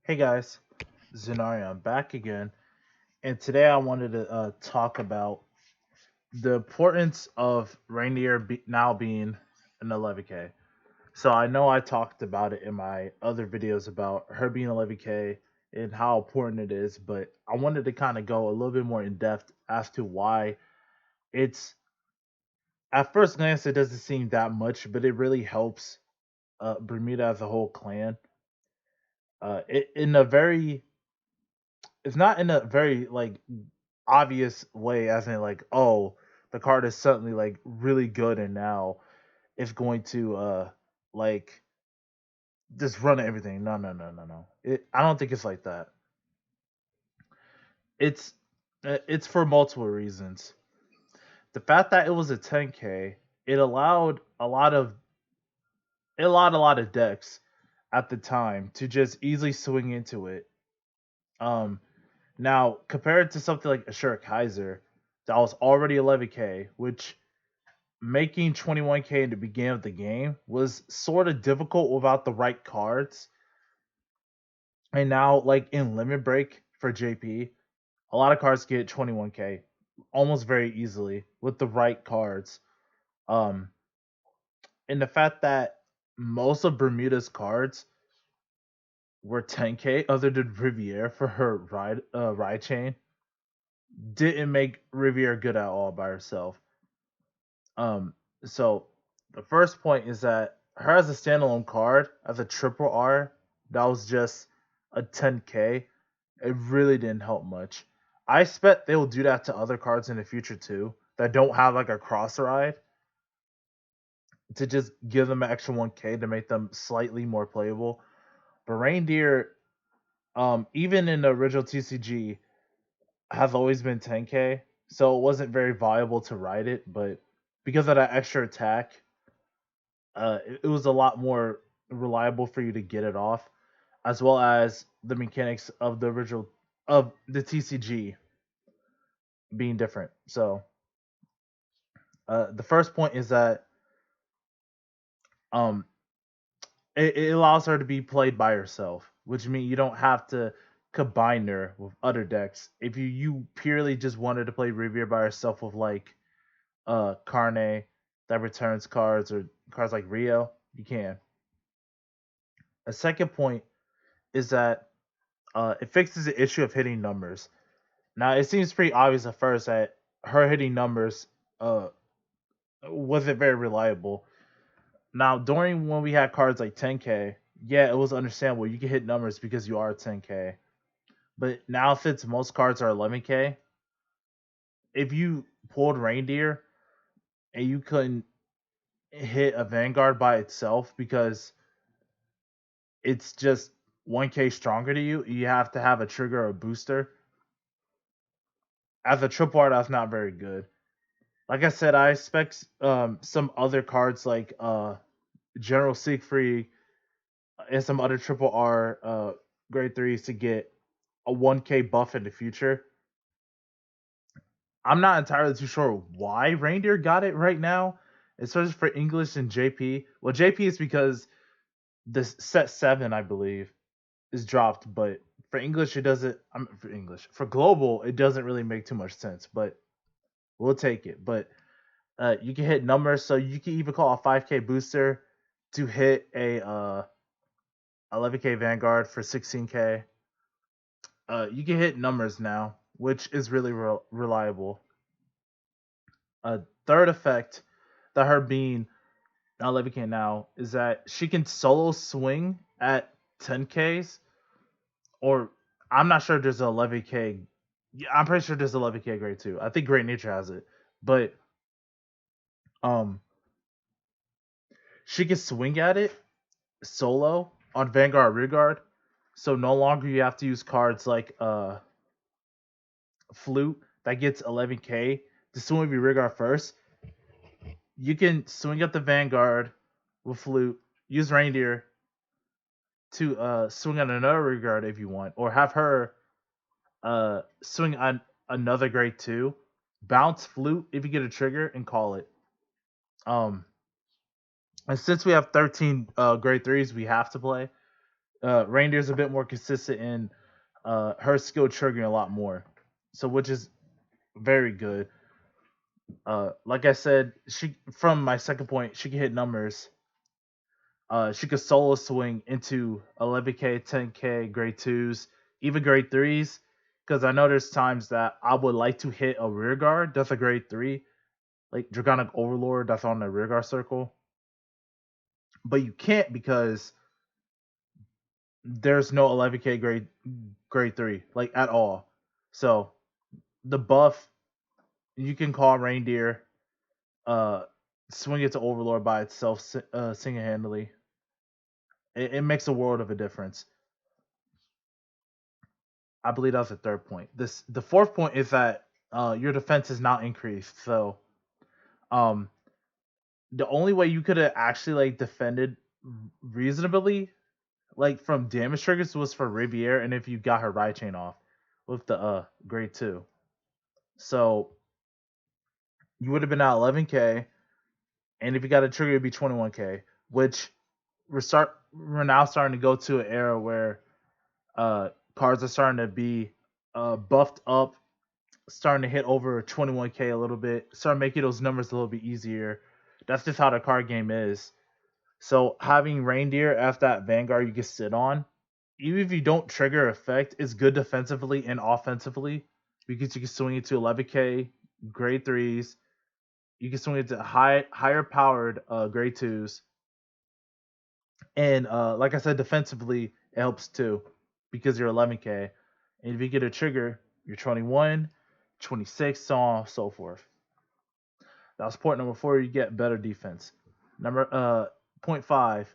Hey guys, Zenari, I'm back again, and today I wanted to talk about the importance of Raindear now being an 11K. So I know I talked about it in my other videos about her being 11K and how important it is, but I wanted to kind of go a little bit more in depth as to why it's at first glance it doesn't seem that much, but it really helps Bermuda as a whole clan. In a very it's not in a very like obvious way as in like, oh, the card is suddenly like really good and now it's going to like just run everything. No. I don't think it's like that. It's it's for multiple reasons. The fact that it was a 10K, it allowed a lot of decks at the time to just easily swing into it. Um Now, compared to something like Ashura Kaiser, that was already 11K, which making 21K in the beginning of the game was sort of difficult without the right cards. And now, like in Limit Break for JP, a lot of cards get 21K almost very easily with the right cards. Um, and the fact that most of Bermuda's cards were 10K, other than Riviere for her ride chain, didn't make Riviere good at all by herself. So the first point is that her as a standalone card, as a triple R, that was just a 10K. It really didn't help much. I expect they will do that to other cards in the future too that don't have like a cross ride to just give them an extra 1K to make them slightly more playable. But Reindeer, even in the original TCG, has always been 10K, so it wasn't very viable to ride it. But because of that extra attack, it was a lot more reliable for you to get it off, as well as the mechanics of the original of the TCG being different. So the first point is that um, it allows her to be played by herself, which means you don't have to combine her with other decks. If you purely just wanted to play Riviera by herself with like Carne that returns cards or cards like Rio, you can. A second point is that it fixes the issue of hitting numbers. Now it seems pretty obvious at first that her hitting numbers uh wasn't very reliable. Now during when we had cards like 10K, yeah, it was understandable. You can hit numbers because you are 10K. But now since most cards are 11K, if you pulled Reindeer and you couldn't hit a Vanguard by itself because it's just 1K stronger to you, you have to have a trigger or a booster. As a triple R, that's not very good. Like I said, I expect some other cards like General Siegfried and some other triple R grade threes to get a 1K buff in the future. I'm not entirely too sure why Reindeer got it right now, especially for English and JP. Well, JP is because the set 7, I believe, is dropped, but for English it doesn't. For English for global it doesn't really make too much sense, but we'll take it. But you can hit numbers, so you can even call a 5K booster to hit a 11K Vanguard for 16K. You can hit numbers now, which is really reliable. A third effect that her being 11K now is that she can solo swing at 10Ks, or I'm not sure there's an 11K. Yeah, I'm pretty sure there's 11K grade 2. I think Great Nature has it, but um, she can swing at it solo on Vanguard Rearguard, so no longer you have to use cards like Flute that gets 11K to swing with your Rearguard first. You can swing at the Vanguard with Flute, use Reindeer to swing on another Rearguard if you want, or have her swing on another grade 2, bounce Flute if you get a trigger, and call it. Um, and since we have 13 grade 3s we have to play, Reindeer's a bit more consistent in her skill triggering a lot more. So which is very good. Like I said, she from my second point, she can hit numbers. She could solo swing into 11K, 10K, grade twos, even grade threes. Because I know there's times that I would like to hit a rear guard that's a grade three, like Dragonic Overlord that's on the rear guard circle. But you can't because there's no 11K grade three, like at all. So the buff you can call Reindeer, uh, swing it to Overlord by itself, single handedly. It makes a world of a difference. I believe that was the third point. The fourth point is that your defense is not increased. So um, the only way you could have actually like defended reasonably, like from damage triggers, was for Riviere, and if you got her ride chain off with the grade two. So you would have been at 11K, and if you got a trigger, it'd be 21K. Which we're now starting to go to an era where cards are starting to be buffed up, starting to hit over 21K a little bit, start making those numbers a little bit easier. That's just how the card game is. So having Reindeer as that Vanguard you can sit on, even if you don't trigger effect, is good defensively and offensively because you can swing it to 11K, grade threes. You can swing it to higher powered grade twos, and like I said, defensively it helps too because you're 11K, and if you get a trigger, you're 21, 26, so on so forth. That was point number four. You get better defense. Number point five.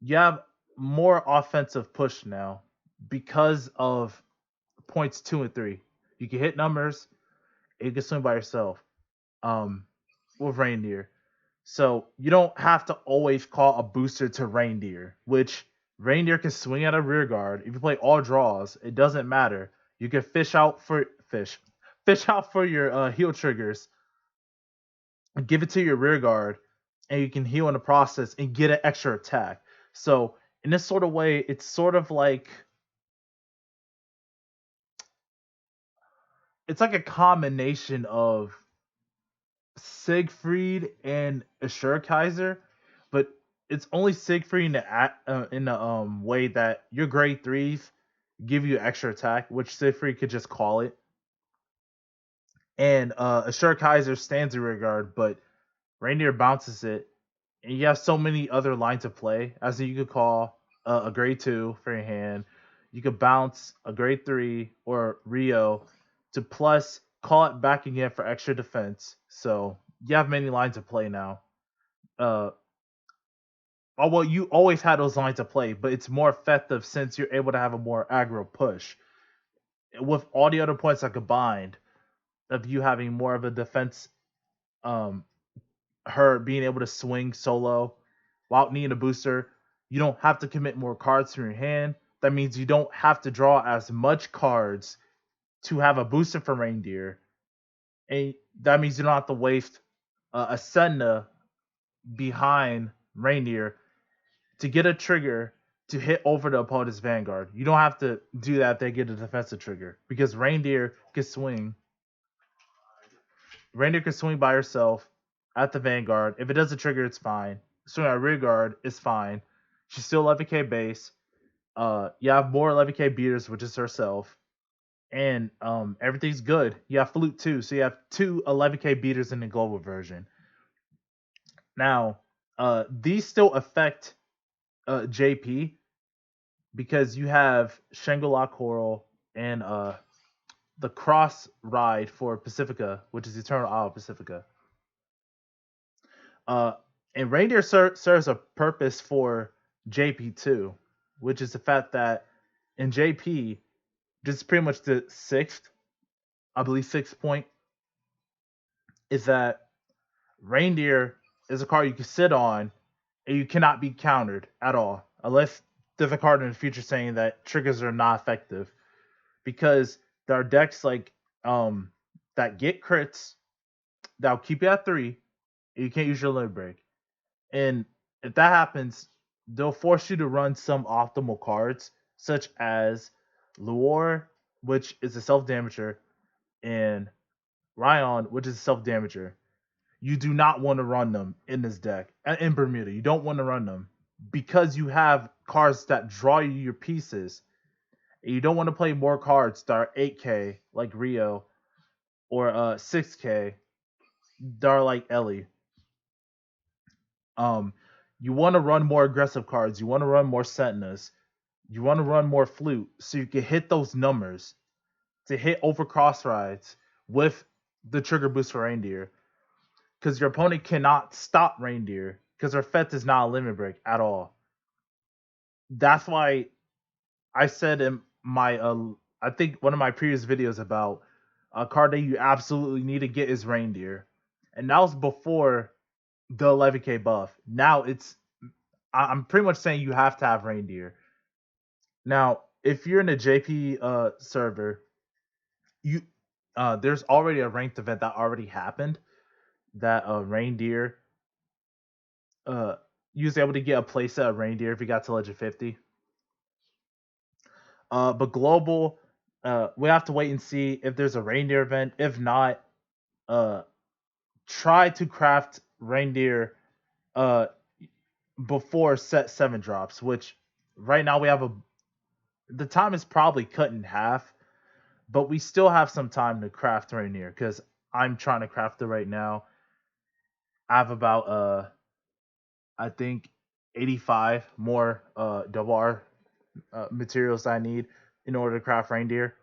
You have more offensive push now because of points two and three. You can hit numbers. And you can swing by yourself. With Reindeer. So you don't have to always call a booster to Reindeer, which Reindeer can swing at a rear guard. If you play all draws, it doesn't matter. You can fish out for your heal triggers, give it to your rear guard, and you can heal in the process and get an extra attack. So in this sort of way, it's sort of like it's like a combination of Siegfried and Assure Kaiser, but it's only Siegfried in the way that your grade threes give you extra attack, which Siegfried could just call it, and Assure Kaiser stands in regard, but Reindeer bounces it, and you have so many other lines of play. As you could call a grade two for your hand, you could bounce a grade three or Rio to plus call it back again for extra defense. So you have many lines of play now. Uh, well, you always had those lines of play, but it's more effective since you're able to have a more aggro push. With all the other points that combined, of you having more of a defense, um, her being able to swing solo without needing a booster, you don't have to commit more cards from your hand. That means you don't have to draw as much cards to have a booster for Reindeer, and that means you don't have to waste a Senna behind Reindeer to get a trigger to hit over the opponent's Vanguard. You don't have to do that if they get a defensive trigger because Reindeer can swing. Reindeer can swing by herself at the Vanguard. If it doesn't trigger, it's fine. Swing at rear guard is fine. She's still 11K base. You have more 11K beaters, which is herself, and everything's good. You have Flute too, so you have two 11K beaters in the global version. Now, these still affect JP because you have Shangri-La Coral and the cross ride for Pacifica, which is Eternal Isle Pacifica. Uh, and Reindeer serves a purpose for JP too, which is the fact that in JP, this is pretty much the I believe, sixth point, is that Reindeer is a card you can sit on and you cannot be countered at all, unless there's a card in the future saying that triggers are not effective. Because there are decks like that get crits that'll keep you at three, and you can't use your limit break. And if that happens, they'll force you to run some optimal cards, such as Luor, which is a self damager, and Ryan, which is a self damager. You do not want to run them in this deck. In Bermuda, you don't want to run them because you have cards that draw you your pieces. And you don't want to play more cards that are 8K like Rio or 6K that are like Ellie. Um, you want to run more aggressive cards. You want to run more Sentinas. You want to run more Flute so you can hit those numbers to hit over cross rides with the trigger boost for Reindeer. Because your opponent cannot stop Reindeer because her Fett is not a limit break at all. That's why I said in my, I think one of my previous videos about a card that you absolutely need to get is Reindeer. And that was before the 11K buff. Now I'm pretty much saying you have to have Reindeer. Now, if you're in a JP server, you there's already a ranked event that already happened that Reindeer you was able to get a playset of Reindeer if you got to Legend 50. But global, we have to wait and see if there's a Reindeer event. If not, uh, try to craft Reindeer uh, before set 7 drops, which right now we have the time is probably cut in half, but we still have some time to craft Reindeer because I'm trying to craft it right now. I have about I think 85 more double R materials I need in order to craft Reindeer.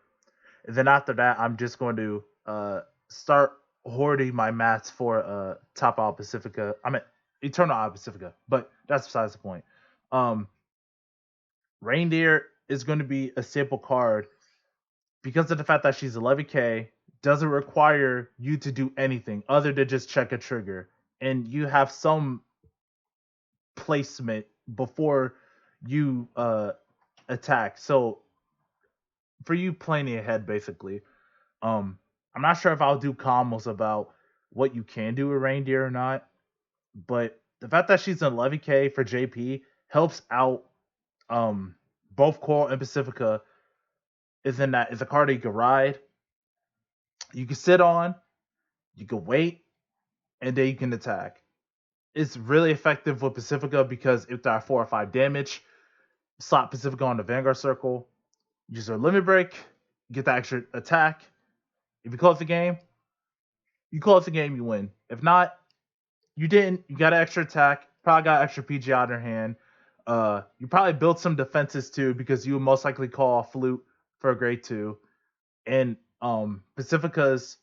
And then after that, I'm just going to start hoarding my mats for Top Isle Pacifica. I mean Eternal Isle Pacifica, but that's besides the point. Um, Reindeer is going to be a simple card because of the fact that she's 11K. Doesn't require you to do anything other than just check a trigger, and you have some placement before you attack. So for you planning ahead, basically. I'm not sure if I'll do combos about what you can do with Reindeer or not, but the fact that she's an 11K for JP helps out both Coral and Pacifica. Is in that it's a card that you can ride, you can sit on, you can wait, and then you can attack. It's really effective with Pacifica because if there are 4 or 5 damage, slot Pacifica on the Vanguard circle, use her limit break, get that extra attack. If you close the game, you win. If not, you didn't. You got an extra attack. Probably got extra PG out of your hand. You probably built some defenses too because you would most likely call a Flute for a grade 2. And Pacifica's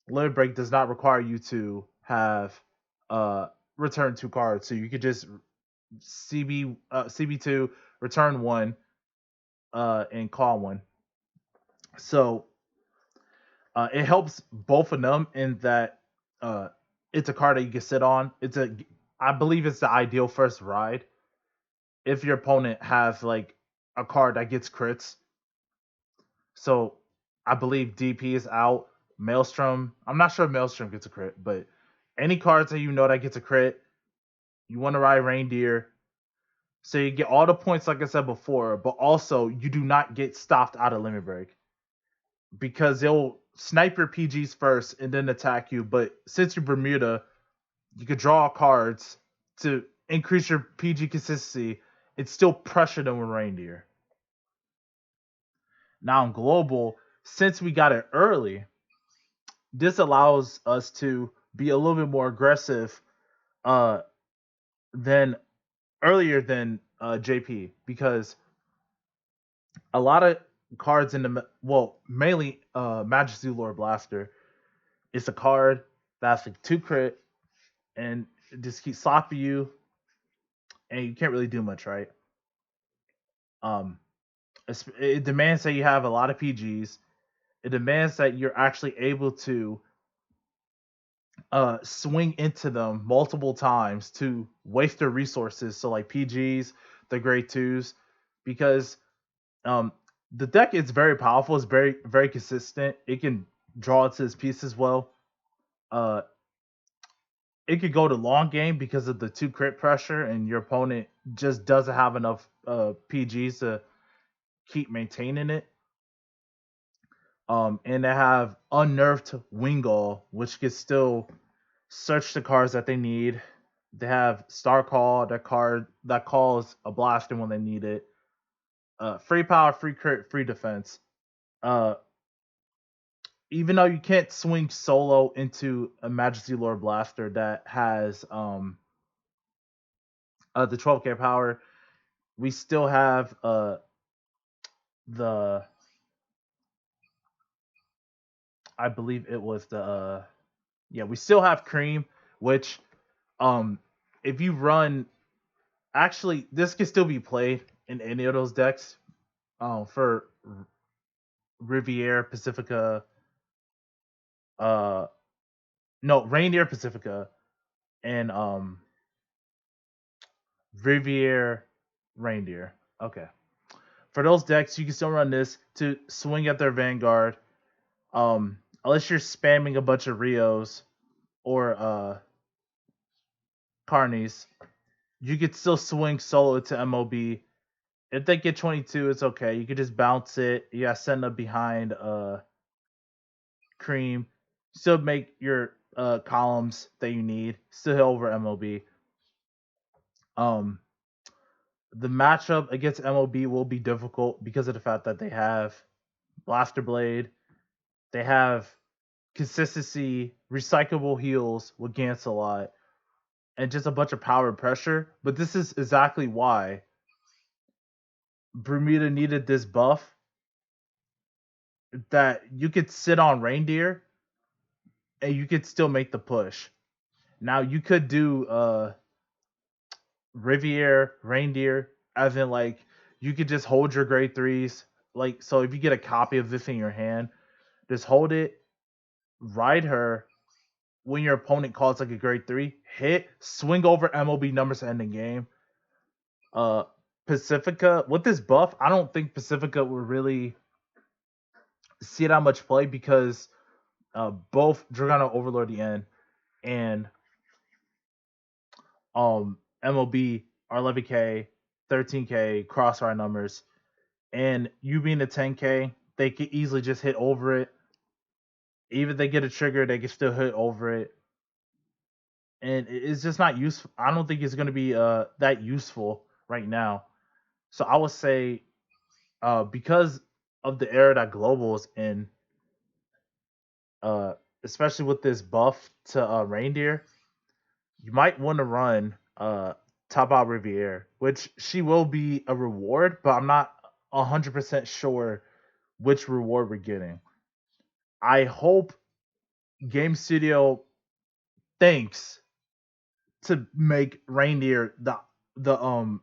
limit break does not require you to have return 2 cards, so you could just CB2 return 1 and call 1. So it helps both of them in that it's a card that you can sit on. I believe it's the ideal first ride if your opponent has like a card that gets crits. So I believe DP is out. Maelstrom. I'm not sure if Maelstrom gets a crit, but any cards that you know that gets a crit, you want to ride Reindeer. So you get all the points, like I said before, but also you do not get stopped out of limit break because they'll snipe your PGs first and then attack you. But since you're Bermuda, you could draw cards to increase your PG consistency and still pressure them with Reindeer. Now in global, since we got it early, this allows us to be a little bit more aggressive uh, than earlier than JP because a lot of cards in the mainly Majesty Lord Blaster. It's a card that's like 2 crit and it just keeps slopping you, and you can't really do much, right? Um, it demands that you have a lot of PGs. It demands that you're actually able to swing into them multiple times to waste their resources. So like PGs, the grade 2s, because um, the deck is very powerful. It's very consistent. It can draw its piece as well. Uh, it could go to long game because of the two crit pressure, and your opponent just doesn't have enough PGs to keep maintaining it. And they have unnerved Wingull, which can still search the cards that they need. They have Star Call, that card that calls a blaster when they need it. Free power, free crit, free defense. Uh, Even though you can't swing solo into a Majesty Lord blaster that has the 12k power, we still have the I believe it was the yeah, we still have Cream, which um if you run, actually this can still be played in any of those decks for Riviera Pacifica, uh no, Rainier Pacifica, and Riviera Reindeer. Okay. For those decks, you can still run this to swing at their Vanguard. Unless you're spamming a bunch of Rios or Carnies, you could still swing solo to MOB. If they get 22, it's okay. You could just bounce it. You got send up behind Cream. Still make your columns that you need. Still hit over MOB. Um, the matchup against MOB will be difficult because of the fact that they have Blaster Blade. They have consistency, recyclable heals with Gantz a lot, and just a bunch of power and pressure. But this is exactly why Bermuda needed this buff, that you could sit on Reindeer and you could still make the push. Now you could do Riviere, Reindeer, as in like you could just hold your grade threes. Like, so if you get a copy of this in your hand, just hold it, ride her. When your opponent calls like a grade three, hit, swing over MOB numbers to end the game. Uh Pacifica with this buff, I don't think Pacifica will really see that much play because both Dragano Overlord the end and MOB are 11k, 13k crossfire numbers, and you being a 10k, they could easily just hit over it. Even if they get a trigger, they can still hit over it, and it's just not useful. I don't think it's going to be that useful right now. So I would say, because of the era that Global is in, uh, especially with this buff to Reindeer, you might want to run Top Out Riviere, which she will be a reward, but I'm not 100% sure which reward we're getting. I hope Game Studio thinks to make Reindeer the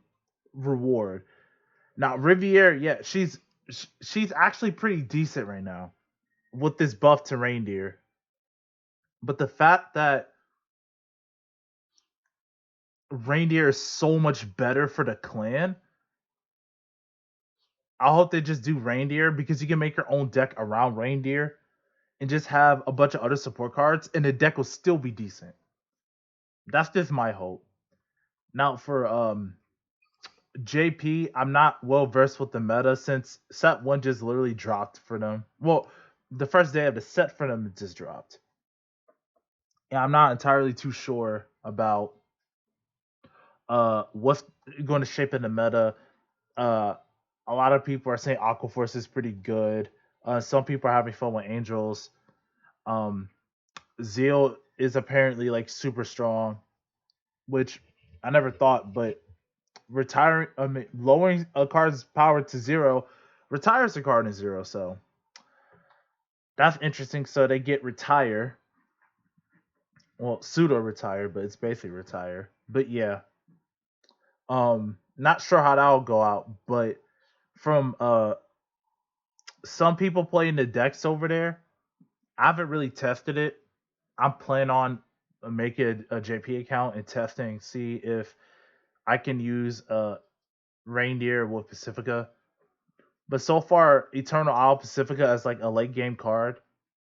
reward. Now Riviere, yeah, she's actually pretty decent right now with this buff to Reindeer. But the fact that Reindeer is so much better for the clan, I hope they just do Reindeer because you can make your own deck around Reindeer and just have a bunch of other support cards, and the deck will still be decent. That's just my hope. Now for JP, I'm not well versed with the meta since set one just literally dropped for them. Well, the first day of the set for them just dropped. And I'm not entirely too sure about what's going to shape in the meta. Uh, a lot of people are saying Aquaforce is pretty good. Some people are having fun with Angels. Um, Zeal is apparently like super strong, which I never thought. But lowering a card's power to zero retires a card in zero. So that's interesting. So they get retire. Well, pseudo retire, but it's basically retire. But yeah, not sure how that'll go out, but from some people playing the decks over there, I haven't really tested it. I'm planning on making a JP account and testing, see if I can use Reindeer with Pacifica. But so far, Eternal Isle Pacifica as like a late game card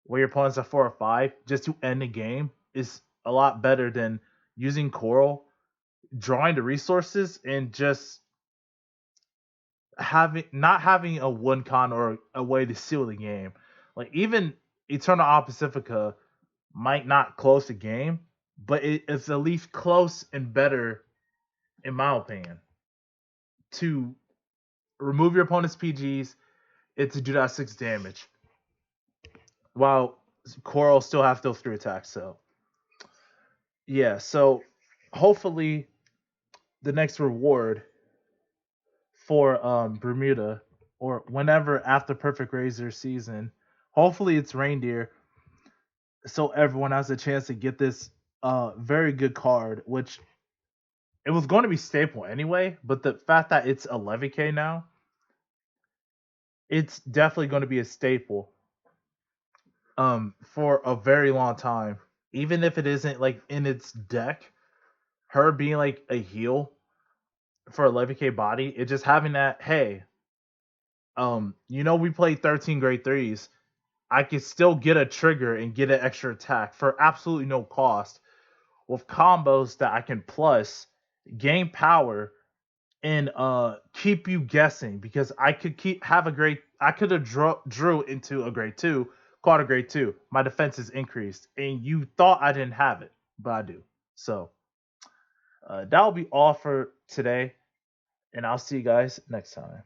where your opponents are 4 or 5 just to end the game is a lot better than using Coral, drawing the resources, and just having a one con or a way to seal the game. Like even Eternal Pacifica might not close the game, but it's at least close and better, in my opinion, to remove your opponent's PGs and to do that 6 damage while Coral still have those 3 attacks. So yeah, so hopefully the next reward for Bermuda or whenever after Perfect Razor season, hopefully it's Reindeer, so everyone has a chance to get this very good card, which it was going to be staple anyway, but the fact that it's 11K now, it's definitely going to be a staple for a very long time. Even if it isn't like in its deck, her being like a heal for 11K body, it just having that, hey, we played 13 grade threes. I could still get a trigger and get an extra attack for absolutely no cost with combos that I can plus gain power and keep you guessing, because I could I could have drew into a grade 2, caught a grade 2. My defense is increased and you thought I didn't have it, but I do. So that will be all for today, and I'll see you guys next time.